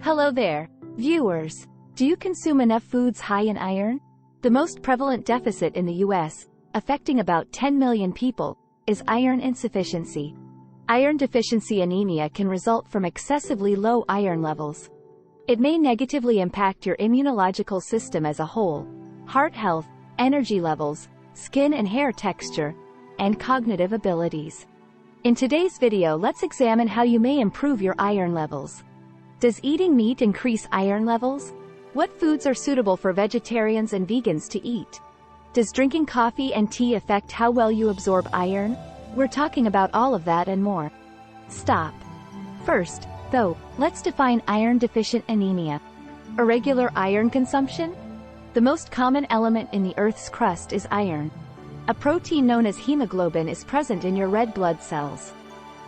Hello there, viewers. Do you consume enough foods high in iron? The most prevalent deficit in the U.S., affecting about 10 million people, is iron insufficiency. Iron deficiency anemia can result from excessively low iron levels. It may negatively impact your immunological system as a whole, heart health, energy levels, skin and hair texture, and cognitive abilities. In today's video, let's examine how you may improve your iron levels. Does eating meat increase iron levels? What foods are suitable for vegetarians and vegans to eat? Does drinking coffee and tea affect how well you absorb iron? We're talking about all of that and more. Stop. First, though, let's define iron-deficient anemia. Irregular iron consumption? The most common element in the Earth's crust is iron. A protein known as hemoglobin is present in your red blood cells.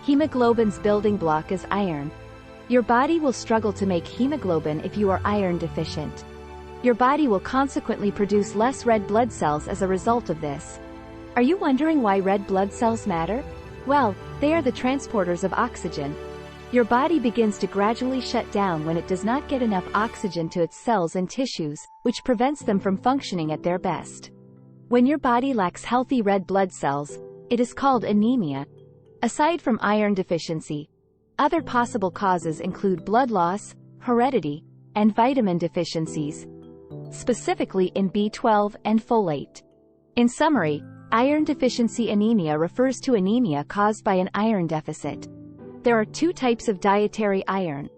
Hemoglobin's building block is iron. Your body will struggle to make hemoglobin if you are iron deficient. Your body will consequently produce less red blood cells as a result of this. Are you wondering why red blood cells matter? Well, they are the transporters of oxygen. Your body begins to gradually shut down when it does not get enough oxygen to its cells and tissues, which prevents them from functioning at their best. When your body lacks healthy red blood cells, it is called anemia. Aside from iron deficiency, other possible causes include blood loss, heredity, and vitamin deficiencies, specifically in B12 and folate. In summary, iron deficiency anemia refers to anemia caused by an iron deficit. There are two types of dietary iron: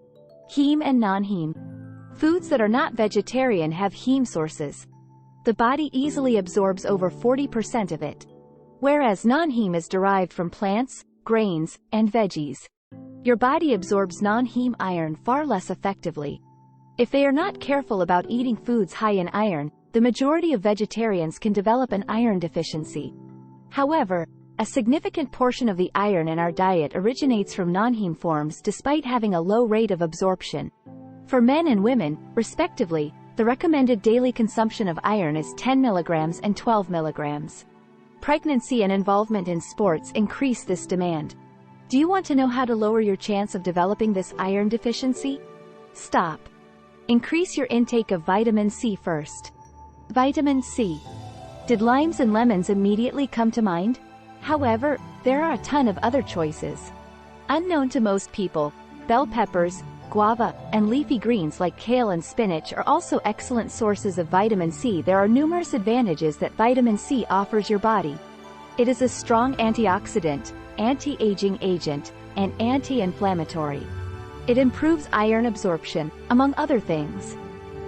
heme and non-heme. Foods that are not vegetarian have heme sources. The body easily absorbs over 40% of it, whereas non-heme is derived from plants, grains, and veggies. Your body absorbs non-heme iron far less effectively. If they are not careful about eating foods high in iron, the majority of vegetarians can develop an iron deficiency. However, a significant portion of the iron in our diet originates from non-heme forms despite having a low rate of absorption. For men and women, respectively, the recommended daily consumption of iron is 10 mg and 12 mg. Pregnancy and involvement in sports increase this demand. Do you want to know how to lower your chance of developing this iron deficiency? Stop. Increase your intake of vitamin C first. Vitamin C. Did limes and lemons immediately come to mind? However, there are a ton of other choices. Unknown to most people, bell peppers, guava, and leafy greens like kale and spinach are also excellent sources of vitamin C. There are numerous advantages that vitamin C offers your body. It is a strong antioxidant, anti-aging agent, and anti-inflammatory. It improves iron absorption, among other things.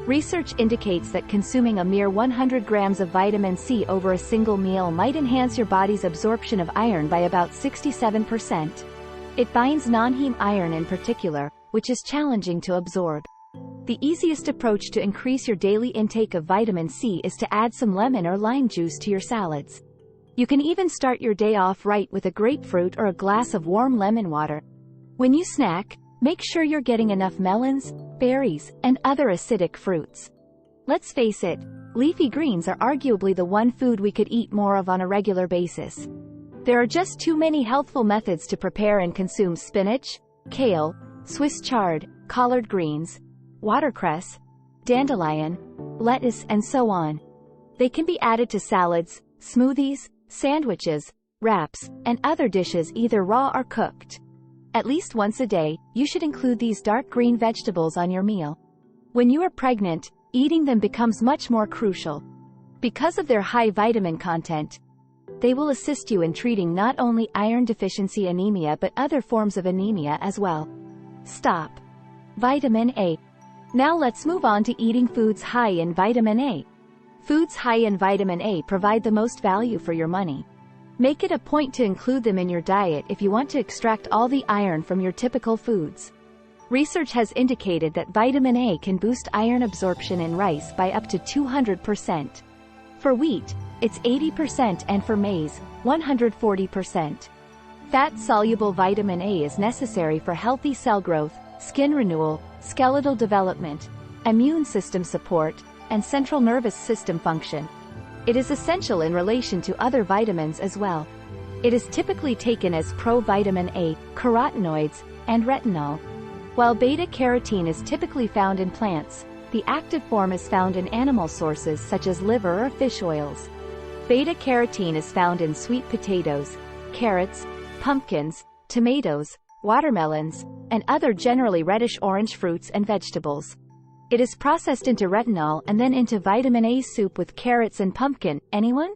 Research indicates that consuming a mere 100 grams of vitamin C over a single meal might enhance your body's absorption of iron by about 67%. It binds non-heme iron in particular, which is challenging to absorb. The easiest approach to increase your daily intake of vitamin C is to add some lemon or lime juice to your salads. You can even start your day off right with a grapefruit or a glass of warm lemon water. When you snack, make sure you're getting enough melons, berries, and other acidic fruits. Let's face it, leafy greens are arguably the one food we could eat more of on a regular basis. There are just too many healthful methods to prepare and consume spinach, kale, Swiss chard, collard greens, watercress, dandelion, lettuce, and so on. They can be added to salads, smoothies, sandwiches, wraps, and other dishes either raw or cooked. At least once a day, you should include these dark green vegetables on your meal. When you are pregnant, eating them becomes much more crucial. Because of their high vitamin content, they will assist you in treating not only iron deficiency anemia but other forms of anemia as well. Stop. Vitamin A. Now let's move on to eating foods high in vitamin A. Foods high in vitamin A provide the most value for your money. Make it a point to include them in your diet if you want to extract all the iron from your typical foods. Research has indicated that vitamin A can boost iron absorption in rice by up to 200%. For wheat, it's 80%, and for maize, 140%. Fat-soluble vitamin A is necessary for healthy cell growth, skin renewal, skeletal development, immune system support, and central nervous system function. It is essential in relation to other vitamins as well. It is typically taken as provitamin A, carotenoids, and retinol. While beta-carotene is typically found in plants, the active form is found in animal sources such as liver or fish oils. Beta-carotene is found in sweet potatoes, carrots, pumpkins, tomatoes, watermelons, and other generally reddish-orange fruits and vegetables. It is processed into retinol and then into vitamin A soup with carrots and pumpkin. Anyone?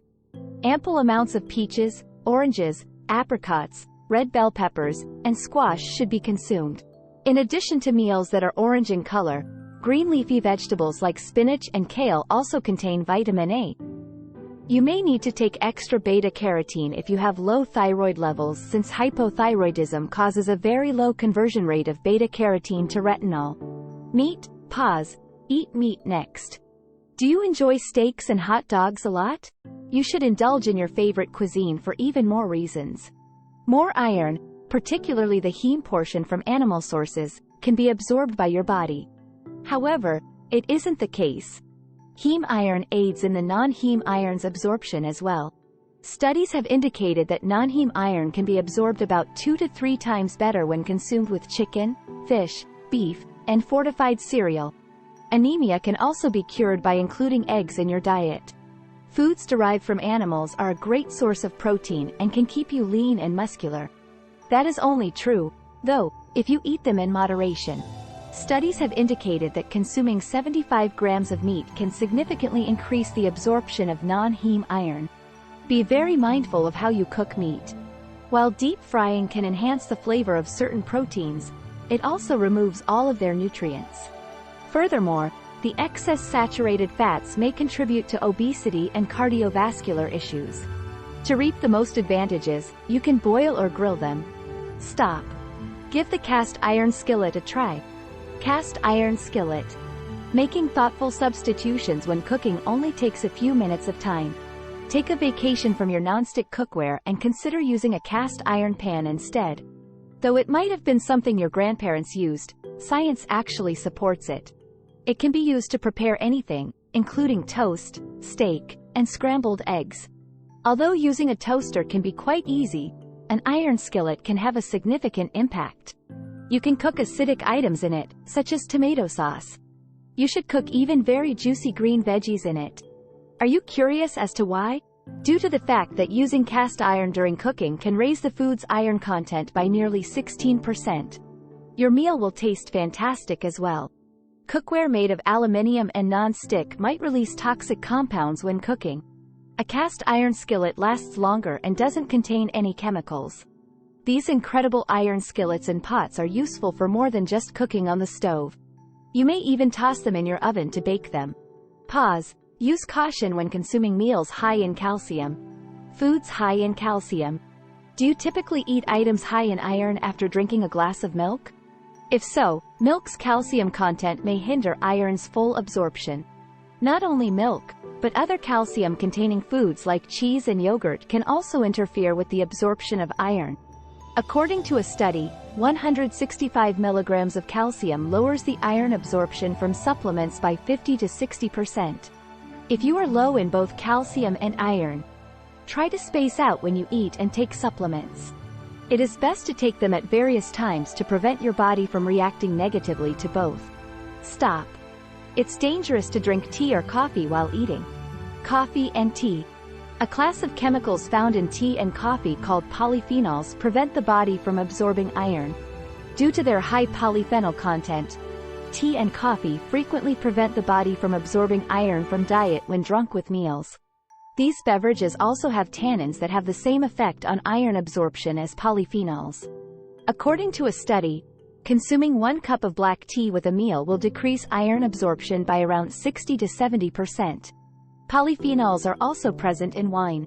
Ample amounts of peaches, oranges, apricots, red bell peppers, and squash should be consumed. In addition to meals that are orange in color, green leafy vegetables like spinach and kale also contain vitamin A. You may need to take extra beta-carotene if you have low thyroid levels, since hypothyroidism causes a very low conversion rate of beta-carotene to retinol. Meat. Pause. Eat meat next. Do you enjoy steaks and hot dogs a lot? You should indulge in your favorite cuisine for even more reasons. More iron, particularly the heme portion from animal sources, can be absorbed by your body. However, it isn't the case. Heme iron aids in the non-heme iron's absorption as well. Studies have indicated that non-heme iron can be absorbed about 2 to 3 times better when consumed with chicken, fish, beef, and fortified cereal. Anemia can also be cured by including eggs in your diet. Foods derived from animals are a great source of protein and can keep you lean and muscular. That is only true, though, if you eat them in moderation. Studies have indicated that consuming 75 grams of meat can significantly increase the absorption of non-heme iron. Be very mindful of how you cook meat. While deep frying can enhance the flavor of certain proteins, it also removes all of their nutrients. Furthermore, the excess saturated fats may contribute to obesity and cardiovascular issues. To reap the most advantages, you can boil or grill them. Stop. Give the cast iron skillet a try. Cast iron skillet. Making thoughtful substitutions when cooking only takes a few minutes of time. Take a vacation from your nonstick cookware and consider using a cast iron pan instead. Though it might have been something your grandparents used, science actually supports it. It can be used to prepare anything, including toast, steak, and scrambled eggs. Although using a toaster can be quite easy, an iron skillet can have a significant impact. You can cook acidic items in it, such as tomato sauce. You should cook even very juicy green veggies in it. Are you curious as to why? Due to the fact that using cast iron during cooking can raise the food's iron content by nearly 16%. Your meal will taste fantastic as well. Cookware made of aluminium and non-stick might release toxic compounds when cooking. A cast iron skillet lasts longer and doesn't contain any chemicals. These incredible iron skillets and pots are useful for more than just cooking on the stove. You may even toss them in your oven to bake them. Pause. Use caution when consuming meals high in calcium. Foods high in calcium. Do you typically eat items high in iron after drinking a glass of milk? If so, milk's calcium content may hinder iron's full absorption. Not only milk, but other calcium-containing foods like cheese and yogurt can also interfere with the absorption of iron. According to a study, 165 milligrams of calcium lowers the iron absorption from supplements by 50 to 60%. If you are low in both calcium and iron, try to space out when you eat and take supplements. It is best to take them at various times to prevent your body from reacting negatively to both. Stop. It's dangerous to drink tea or coffee while eating. Coffee and tea. A class of chemicals found in tea and coffee called polyphenols prevent the body from absorbing iron. Due to their high polyphenol content, tea and coffee frequently prevent the body from absorbing iron from diet when drunk with meals. These beverages also have tannins that have the same effect on iron absorption as polyphenols. According to a study, consuming 1 cup of black tea with a meal will decrease iron absorption by around 60 to 70%. Polyphenols are also present in wine.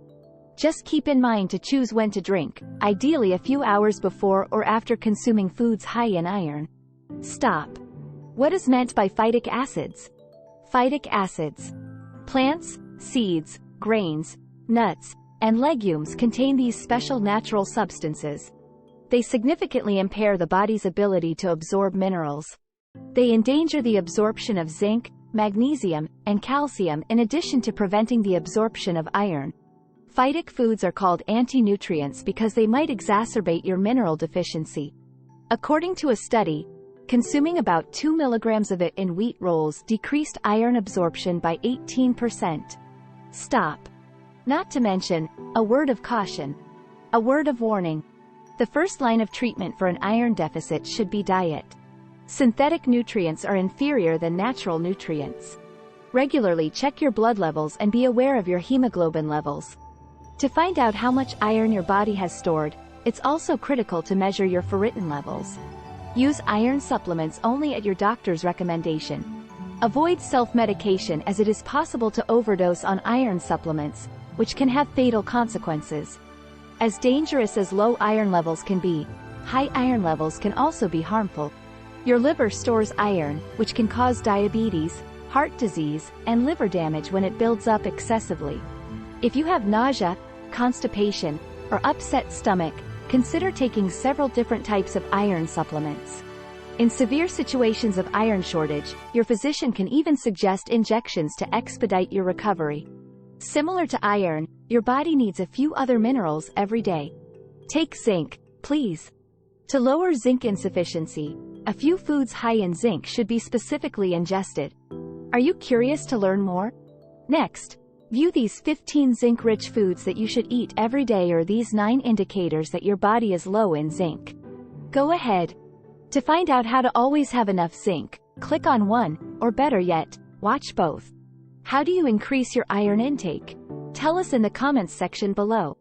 Just keep in mind to choose when to drink, ideally a few hours before or after consuming foods high in iron. Stop. What is meant by phytic acids? Phytic acids. Plants, seeds, grains, nuts, and legumes contain these special natural substances. They significantly impair the body's ability to absorb minerals. They endanger the absorption of zinc, magnesium, and calcium in addition to preventing the absorption of iron. Phytic foods are called anti-nutrients because they might exacerbate your mineral deficiency. According to a study, Consuming about 2 milligrams of it in wheat rolls decreased iron absorption by 18%. Stop. Not to mention, a word of caution. A word of warning. The first line of treatment for an iron deficit should be diet. Synthetic nutrients are inferior than natural nutrients. Regularly check your blood levels and be aware of your hemoglobin levels. To find out how much iron your body has stored, it's also critical to measure your ferritin levels. Use iron supplements only at your doctor's recommendation. Avoid self-medication as it is possible to overdose on iron supplements, which can have fatal consequences. As dangerous as low iron levels can be, high iron levels can also be harmful. Your liver stores iron, which can cause diabetes, heart disease, and liver damage when it builds up excessively. If you have nausea, constipation, or upset stomach, consider taking several different types of iron supplements. In severe situations of iron shortage, your physician can even suggest injections to expedite your recovery. Similar to iron, your body needs a few other minerals every day. Take zinc, please. To lower zinc insufficiency, a few foods high in zinc should be specifically ingested. Are you curious to learn more? Next, view these 15 zinc-rich foods that you should eat every day or these 9 indicators that your body is low in zinc. Go ahead. To find out how to always have enough zinc, click on one, or better yet, watch both. How do you increase your iron intake? Tell us in the comments section below.